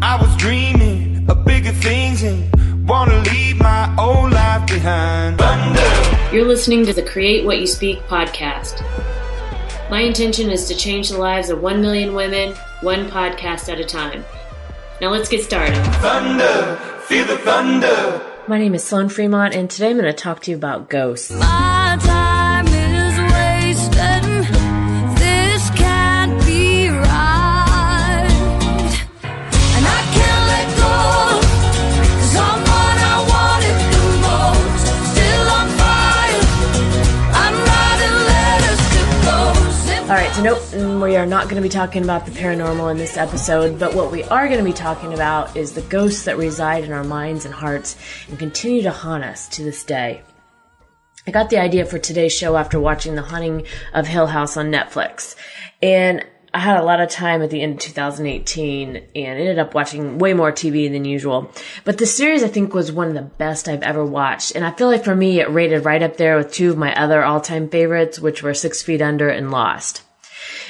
I was dreaming of bigger things and wanna leave my old life behind. Thunder. You're listening to the Create What You Speak podcast. My intention is to change the lives of 1 million women, one podcast at a time. Now let's get started. Thunder, feel the thunder. My name is Sloan Fremont, and today I'm going to talk to you about ghosts. My time is wasted. This can't be right. And I can't let go. Someone I wanted the most. Still on fire. I'm writing letters to ghosts. All right, so nope, we are not going to be talking about the paranormal in this episode, but what we are going to be talking about is the ghosts that reside in our minds and hearts and continue to haunt us to this day. I got the idea for today's show after watching The Haunting of Hill House on Netflix, and I had a lot of time at the end of 2018 and ended up watching way more TV than usual. But the series, I think, was one of the best I've ever watched. And I feel like for me, it rated right up there with two of my other all-time favorites, which were 6 Feet Under and Lost.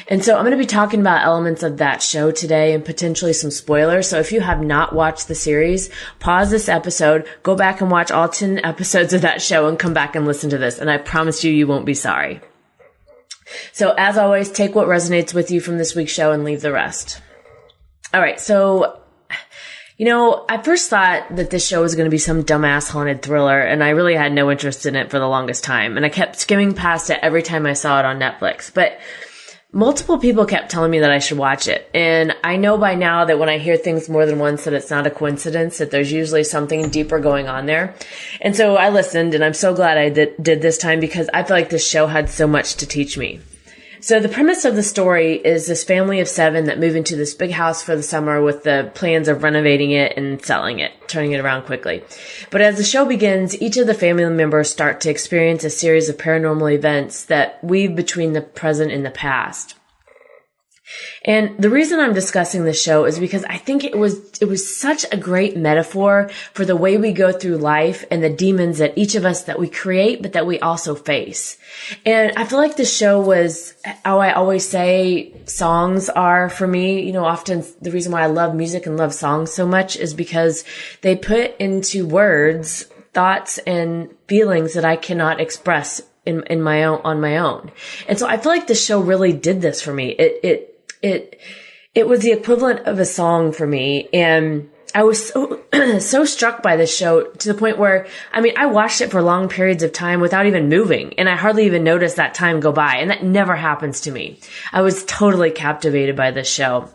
And so I'm going to be talking about elements of that show today and potentially some spoilers. So if you have not watched the series, pause this episode, go back and watch all 10 episodes of that show and come back and listen to this. And I promise you, you won't be sorry. So as always, take what resonates with you from this week's show and leave the rest. All right. So, I first thought that this show was going to be some dumbass haunted thriller, and I really had no interest in it for the longest time. And I kept skimming past it every time I saw it on Netflix. But multiple people kept telling me that I should watch it. And I know by now that when I hear things more than once that it's not a coincidence, that there's usually something deeper going on there. And so I listened, and I'm so glad I did this time because I feel like this show had so much to teach me. So the premise of the story is this family of 7 that move into this big house for the summer with the plans of renovating it and selling it, turning it around quickly. But as the show begins, each of the family members start to experience a series of paranormal events that weave between the present and the past. And the reason I'm discussing this show is because I think it was such a great metaphor for the way we go through life and the demons that each of us that we create, but that we also face. And I feel like this show was how I always say songs are for me. Often the reason why I love music and love songs so much is because they put into words thoughts and feelings that I cannot express on my own. And so I feel like this show really did this for me. It was the equivalent of a song for me. And I was so struck by this show to the point where, I watched it for long periods of time without even moving, and I hardly even noticed that time go by. And that never happens to me. I was totally captivated by this show.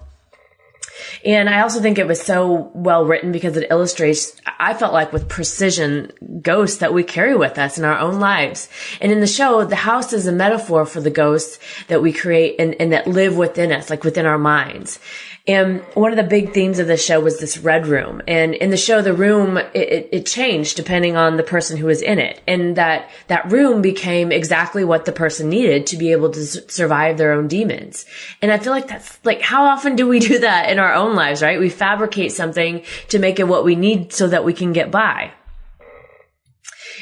And I also think it was so well written because it illustrates, I felt like with precision, ghosts that we carry with us in our own lives. And in the show, the house is a metaphor for the ghosts that we create and that live within us, like within our minds. And one of the big themes of the show was this red room. And in the show, the room, it changed depending on the person who was in it. And that room became exactly what the person needed to be able to survive their own demons. And I feel like that's like, how often do we do that in our own lives, right? We fabricate something to make it what we need so that we can get by.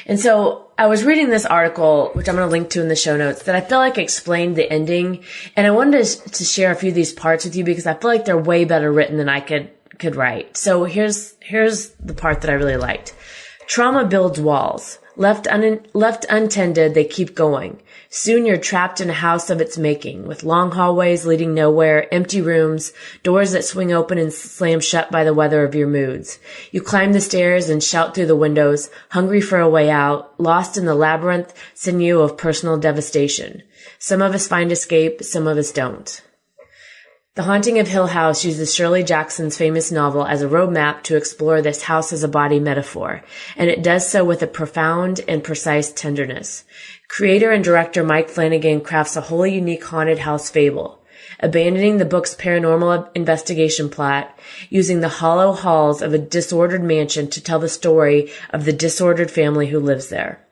And so I was reading this article, which I'm going to link to in the show notes, that I feel like explained the ending. And I wanted to share a few of these parts with you because I feel like they're way better written than I could write. So here's the part that I really liked. Trauma builds walls. Left untended, they keep going. Soon you're trapped in a house of its making, with long hallways leading nowhere, empty rooms, doors that swing open and slam shut by the weather of your moods. You climb the stairs and shout through the windows, hungry for a way out, lost in the labyrinth sinew of personal devastation. Some of us find escape, some of us don't. The Haunting of Hill House uses Shirley Jackson's famous novel as a roadmap to explore this house as a body metaphor, and it does so with a profound and precise tenderness. Creator and director Mike Flanagan crafts a wholly unique haunted house fable, abandoning the book's paranormal investigation plot, using the hollow halls of a disordered mansion to tell the story of the disordered family who lives there.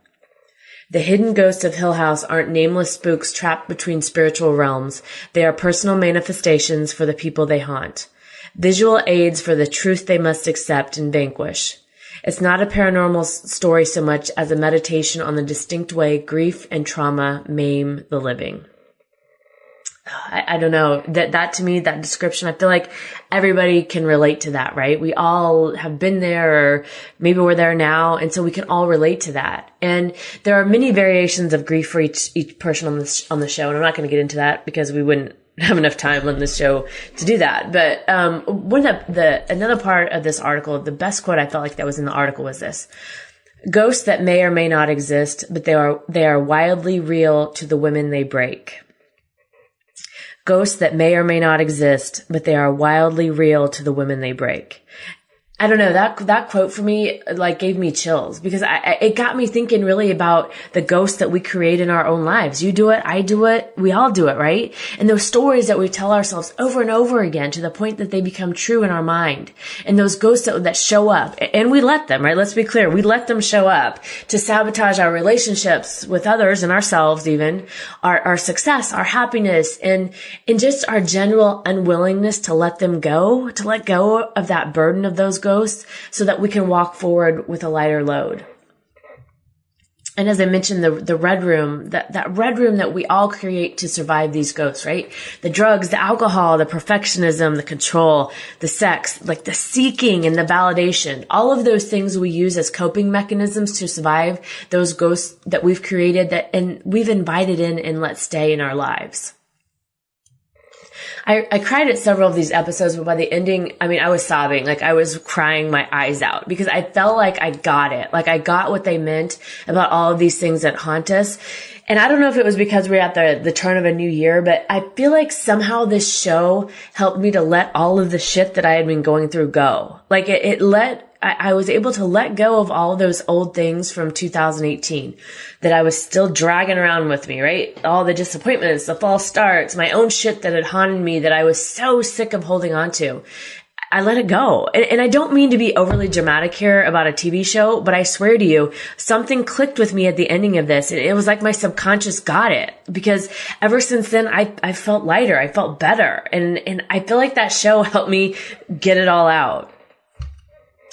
The hidden ghosts of Hill House aren't nameless spooks trapped between spiritual realms. They are personal manifestations for the people they haunt. Visual aids for the truth they must accept and vanquish. It's not a paranormal story so much as a meditation on the distinct way grief and trauma maim the living. I don't know, that to me, that description, I feel like everybody can relate to that, right? We all have been there, or maybe we're there now. And so we can all relate to that. And there are many variations of grief for each person on the show. And I'm not going to get into that because we wouldn't have enough time on this show to do that. But, another part of this article, the best quote I felt like that was in the article was this: ghosts that may or may not exist, but they are wildly real to the women they break. Ghosts that may or may not exist, but they are wildly real to the women they break. I don't know, that quote for me, like, gave me chills, because it got me thinking really about the ghosts that we create in our own lives. You do it, I do it, we all do it, right? And those stories that we tell ourselves over and over again to the point that they become true in our mind. And those ghosts that show up, and we let them, right? Let's be clear. We let them show up to sabotage our relationships with others and ourselves, even our success, our happiness, and just our general unwillingness to let them go, to let go of that burden of those ghosts, so that we can walk forward with a lighter load. And as I mentioned, the red room, that red room that we all create to survive these ghosts, right? The drugs, the alcohol, the perfectionism, the control, the sex, like the seeking and the validation, all of those things we use as coping mechanisms to survive those ghosts that we've created and we've invited in and let stay in our lives. I cried at several of these episodes, but by the ending, I mean, I was sobbing. Like, I was crying my eyes out because I felt like I got it. Like, I got what they meant about all of these things that haunt us. And I don't know if it was because we're at the turn of a new year, but I feel like somehow this show helped me to let all of the shit that I had been going through go. Like, I was able to let go of all those old things from 2018 that I was still dragging around with me, right? All the disappointments, the false starts, my own shit that had haunted me that I was so sick of holding on to. I let it go. And I don't mean to be overly dramatic here about a TV show, but I swear to you, something clicked with me at the ending of this. And it was like my subconscious got it, because ever since then, I felt lighter. I felt better. And I feel like that show helped me get it all out.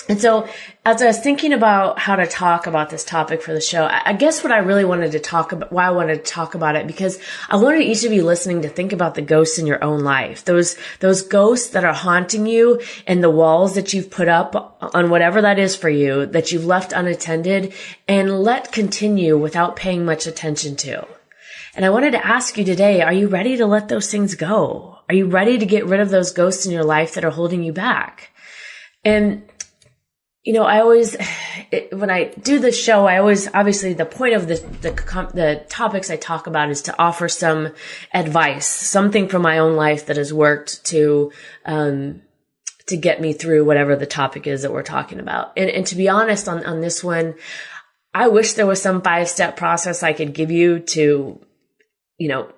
And so as I was thinking about how to talk about this topic for the show, I guess what I really wanted to talk about, why I wanted to talk about it, because I wanted each of you listening to think about the ghosts in your own life. Those ghosts that are haunting you and the walls that you've put up on whatever that is for you, that you've left unattended and let continue without paying much attention to. And I wanted to ask you today, are you ready to let those things go? Are you ready to get rid of those ghosts in your life that are holding you back? And you know, when I do this show, obviously the point of the topics I talk about is to offer some advice, something from my own life that has worked to get me through whatever the topic is that we're talking about. And to be honest on this one, I wish there was some 5-step process I could give you to, you know,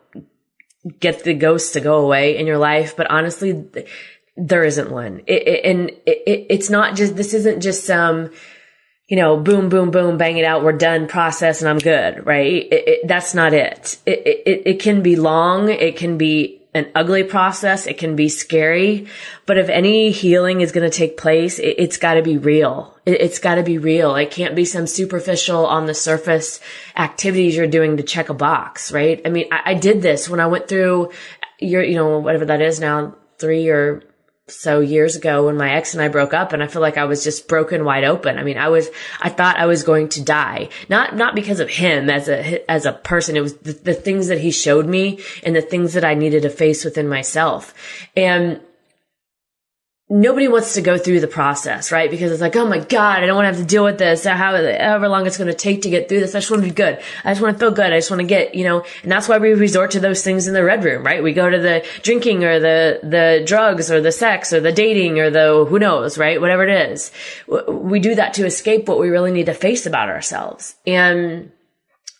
get the ghosts to go away in your life. But honestly, there isn't one. It's not just, this isn't just some, you know, boom, boom, boom, bang it out, we're done process and I'm good, right? That's not it. It can be long. It can be an ugly process. It can be scary. But if any healing is going to take place, it's got to be real. It's got to be real. It can't be some superficial on the surface activities you're doing to check a box, right? I mean, I did this when I went through whatever that is now, 3 or so years ago when my ex and I broke up, and I feel like I was just broken wide open. I mean, I thought I was going to die, not because of him as a person. It was the things that he showed me and the things that I needed to face within myself. And nobody wants to go through the process, right? Because it's like, oh my God, I don't want to have to deal with this, however long it's going to take to get through this. I just want to be good. I just want to feel good. I just want to get, and that's why we resort to those things in the red room, right? We go to the drinking or the drugs or the sex or the dating or the who knows, right? Whatever it is. We do that to escape what we really need to face about ourselves. And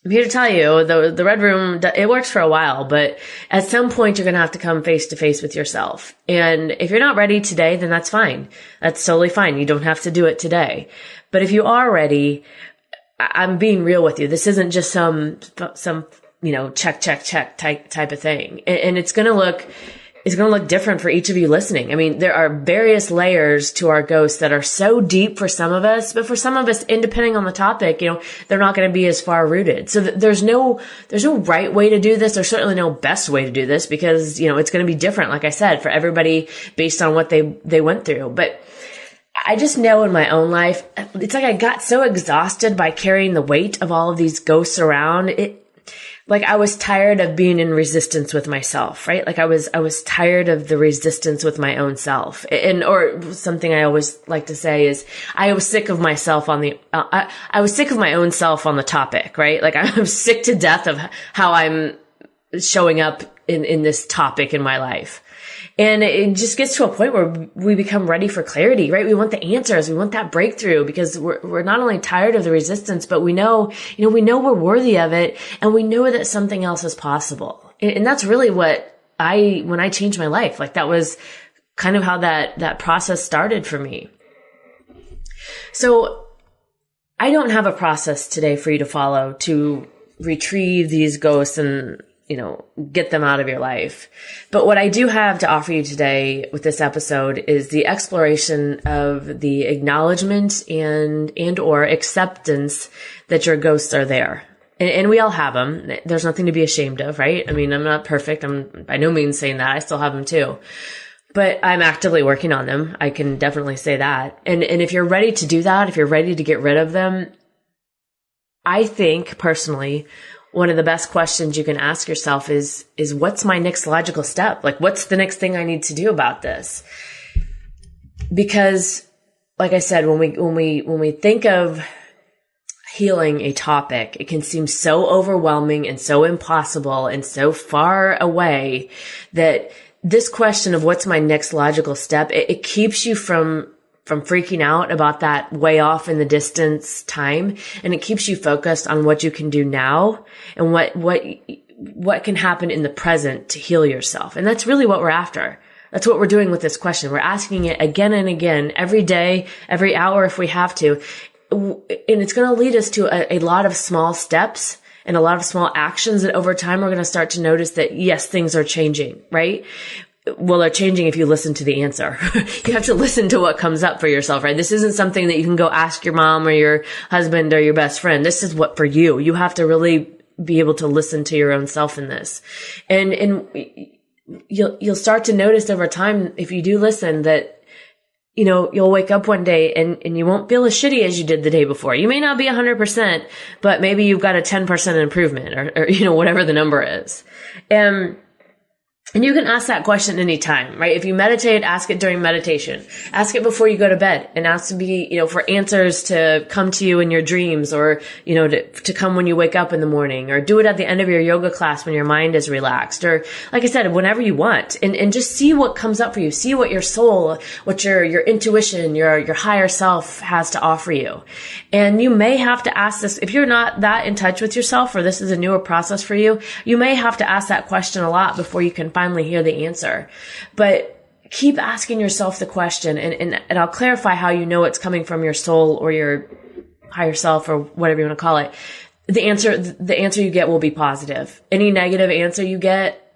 I'm here to tell you, the red room, it works for a while, but at some point you're going to have to come face to face with yourself. And if you're not ready today, then that's fine. That's totally fine. You don't have to do it today. But if you are ready, I'm being real with you. This isn't just some check type of thing. And it's going to look is going to look different for each of you listening. I mean, there are various layers to our ghosts that are so deep for some of us, but for some of us, and depending on the topic, they're not going to be as far rooted. So there's no right way to do this. There's certainly no best way to do this because, it's going to be different, like I said, for everybody based on what they went through. But I just know in my own life, it's like I got so exhausted by carrying the weight of all of these ghosts around. Like I was tired of being in resistance with myself, right? Like I was tired of the resistance with my own self. Or something I always like to say is I was sick of myself I was sick of my own self on the topic, right? Like I'm sick to death of how I'm showing up in this topic in my life. And it just gets to a point where we become ready for clarity, right? We want the answers. We want that breakthrough because we're not only tired of the resistance, but we know we're worthy of it. And we know that something else is possible. And that's really when I changed my life, like that was kind of how that process started for me. So I don't have a process today for you to follow to retrieve these ghosts and get them out of your life. But what I do have to offer you today with this episode is the exploration of the acknowledgement and or acceptance that your ghosts are there. And we all have them. There's nothing to be ashamed of, right? I mean, I'm not perfect. I'm by no means saying that. I still have them too. But I'm actively working on them. I can definitely say that. And if you're ready to do that, if you're ready to get rid of them, I think personally, one of the best questions you can ask yourself is what's my next logical step? Like, what's the next thing I need to do about this? Because, like I said, when we think of healing a topic, it can seem so overwhelming and so impossible and so far away that this question of what's my next logical step, it keeps you from freaking out about that way off in the distance time. And it keeps you focused on what you can do now and what can happen in the present to heal yourself. And that's really what we're after. That's what we're doing with this question. We're asking it again and again, every day, every hour, if we have to. And it's going to lead us to a lot of small steps and a lot of small actions that over time we're going to start to notice that yes, things are changing, right? Well, they're changing if you listen to the answer. You have to listen to what comes up for yourself, right? This isn't something that you can go ask your mom or your husband or your best friend. This is what for you. You have to really be able to listen to your own self in this. And you'll start to notice over time, if you do listen, that, you'll wake up one day and you won't feel as shitty as you did the day before. You may not be 100%, but maybe you've got a 10% improvement or whatever the number is. And you can ask that question anytime, right? If you meditate, ask it during meditation. Ask it before you go to bed and ask to be, for answers to come to you in your dreams or, to come when you wake up in the morning or do it at the end of your yoga class when your mind is relaxed or, like I said, whenever you want and just see what comes up for you. See what your soul, what your intuition, your higher self has to offer you. And you may have to ask this, if you're not that in touch with yourself or this is a newer process for you, you may have to ask that question a lot before you can finally hear the answer. But keep asking yourself the question and I'll clarify how you know it's coming from your soul or your higher self or whatever you want to call it. The answer you get will be positive. Any negative answer you get,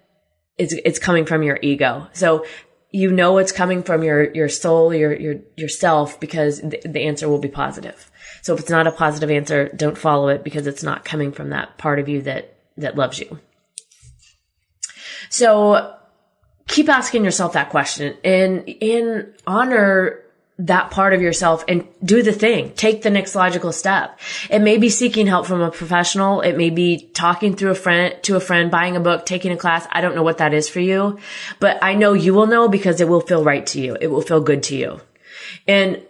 it's coming from your ego. So it's coming from your soul, yourself, because the answer will be positive. So if it's not a positive answer, don't follow it because it's not coming from that part of you that loves you. So keep asking yourself that question and honor that part of yourself and do the thing. Take the next logical step. It may be seeking help from a professional. It may be talking to a friend, buying a book, taking a class. I don't know what that is for you, but I know you will know because it will feel right to you. It will feel good to you. And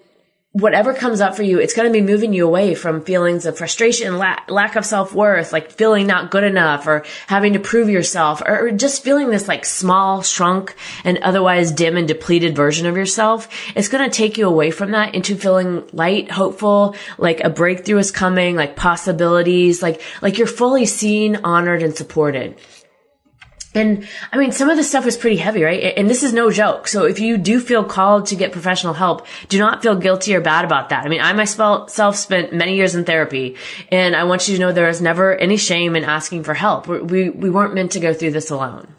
whatever comes up for you, it's going to be moving you away from feelings of frustration, lack of self-worth, like feeling not good enough or having to prove yourself or just feeling this like small, shrunk and otherwise dim and depleted version of yourself. It's going to take you away from that into feeling light, hopeful, like a breakthrough is coming, like possibilities, like you're fully seen, honored, and supported. And I mean, some of this stuff is pretty heavy, right? And this is no joke. So if you do feel called to get professional help, do not feel guilty or bad about that. I mean, I myself spent many years in therapy, and I want you to know there is never any shame in asking for help. We weren't meant to go through this alone.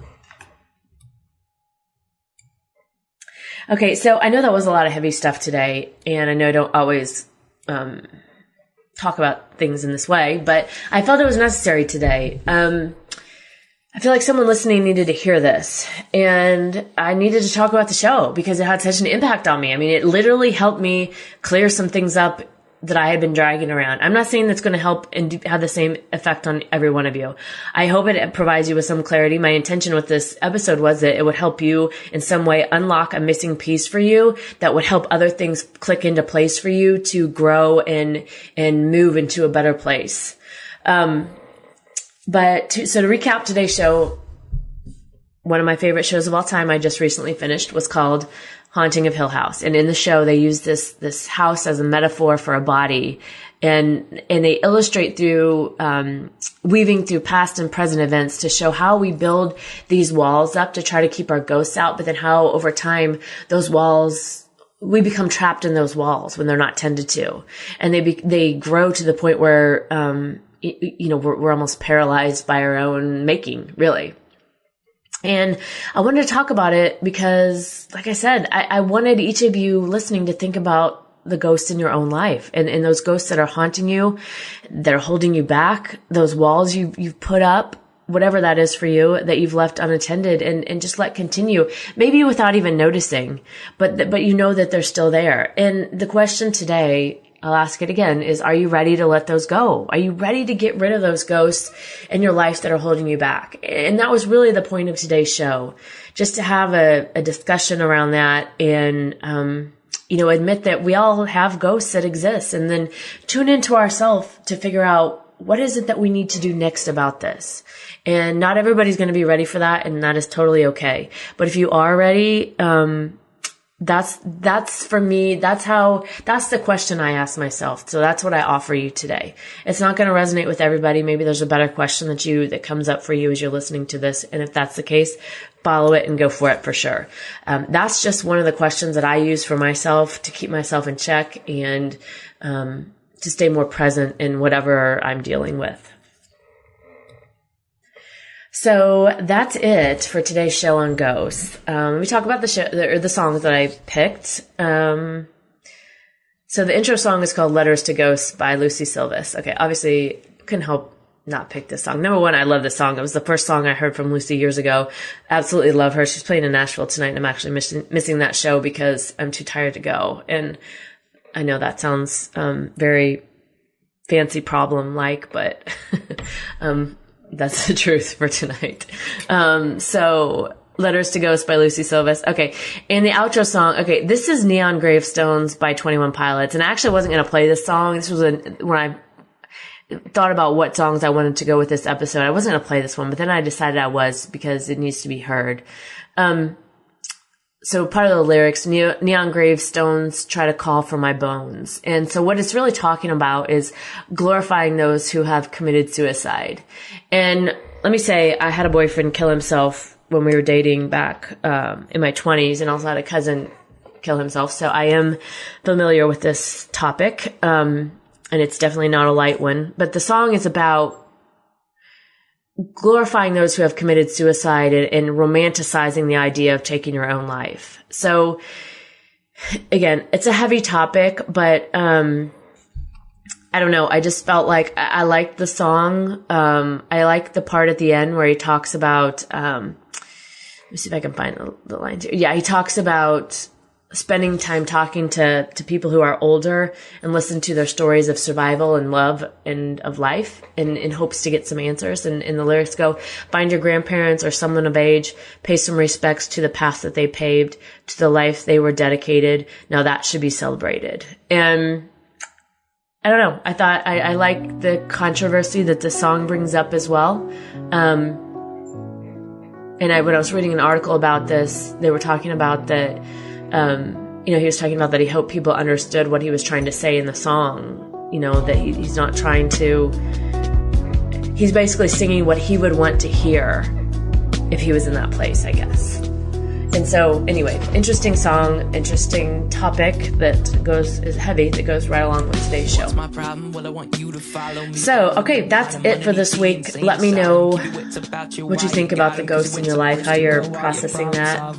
Okay, so I know that was a lot of heavy stuff today, and I know I don't always talk about things in this way, but I felt it was necessary today. I feel like someone listening needed to hear this, and I needed to talk about the show because it had such an impact on me. I mean, it literally helped me clear some things up that I had been dragging around. I'm not saying that's going to help and have the same effect on every one of you. I hope it provides you with some clarity. My intention with this episode was that it would help you in some way unlock a missing piece for you that would help other things click into place for you to grow and move into a better place. So to recap today's show, one of my favorite shows of all time I just recently finished was called Haunting of Hill House. And in the show, they use this house as a metaphor for a body. And they illustrate through, weaving through past and present events to show how we build these walls up to try to keep our ghosts out, but then how over time those walls, we become trapped in those walls when they're not tended to. And they grow to the point where, we're almost paralyzed by our own making, really. And I wanted to talk about it because, like I said, I wanted each of you listening to think about the ghosts in your own life and those ghosts that are haunting you, that are holding you back, those walls you've put up, whatever that is for you that you've left unattended and just let continue, maybe without even noticing, but you know that they're still there. And the question today, I'll ask it again, is are you ready to let those go? Are you ready to get rid of those ghosts in your life that are holding you back? And that was really the point of today's show, just to have a discussion around that and, admit that we all have ghosts that exist and then tune into ourselves to figure out what is it that we need to do next about this. And not everybody's going to be ready for that, and that is totally okay. But if you are ready, that's for me, that's the question I ask myself. So that's what I offer you today. It's not going to resonate with everybody. Maybe there's a better question that comes up for you as you're listening to this. And if that's the case, follow it and go for it for sure. That's just one of the questions that I use for myself to keep myself in check and, to stay more present in whatever I'm dealing with. So that's it for today's show on ghosts. Let me talk about the songs that I picked. So the intro song is called Letters to Ghosts by Lucy Silvas. Okay, obviously couldn't help not pick this song. Number one, I love this song. It was the first song I heard from Lucy years ago. Absolutely love her. She's playing in Nashville tonight, and I'm actually missing that show because I'm too tired to go. And I know that sounds very fancy problem-like, but that's the truth for tonight. So Letters to Ghosts by Lucy Silvas. Okay. And the outro song. Okay. This is Neon Gravestones by 21 Pilots. And I actually wasn't going to play this song. This was when I thought about what songs I wanted to go with this episode. I wasn't going to play this one, but then I decided I was because it needs to be heard. So part of the lyrics, neon gravestones try to call for my bones. And so what it's really talking about is glorifying those who have committed suicide. And let me say, I had a boyfriend kill himself when we were dating back in my 20s, and also had a cousin kill himself. So I am familiar with this topic, and it's definitely not a light one. But the song is about glorifying those who have committed suicide and romanticizing the idea of taking your own life. So again, it's a heavy topic, but I don't know. I just felt like I liked the song. I like the part at the end where he talks about, let me see if I can find the lines here. Yeah, he talks about spending time talking to people who are older and listen to their stories of survival and love and of life in hopes to get some answers. And the lyrics go, find your grandparents or someone of age, pay some respects to the path that they paved, to the life they were dedicated. Now that should be celebrated. And I don't know. I thought I like the controversy that the song brings up as well. And when I was reading an article about this, they were talking about that, he was talking about that he hoped people understood what he was trying to say in the song, that he's not trying to, he's basically singing what he would want to hear if he was in that place, I guess. And so anyway, interesting song, interesting topic is heavy, that goes right along with today's show. So, okay, that's it for this week. Let me know what you think about the ghosts in your life, how you're processing that.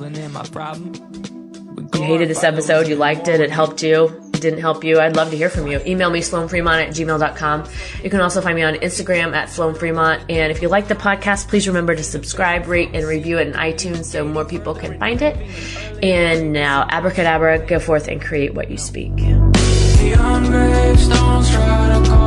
You hated this episode, you liked it, it helped you, it didn't help you, I'd love to hear from you. Email me, sloanfremont@gmail.com. You can also find me on Instagram @sloanfremont. And if you like the podcast, please remember to subscribe, rate, and review it in iTunes so more people can find it. And now, abracadabra, go forth and create what you speak. The ungravestones try to call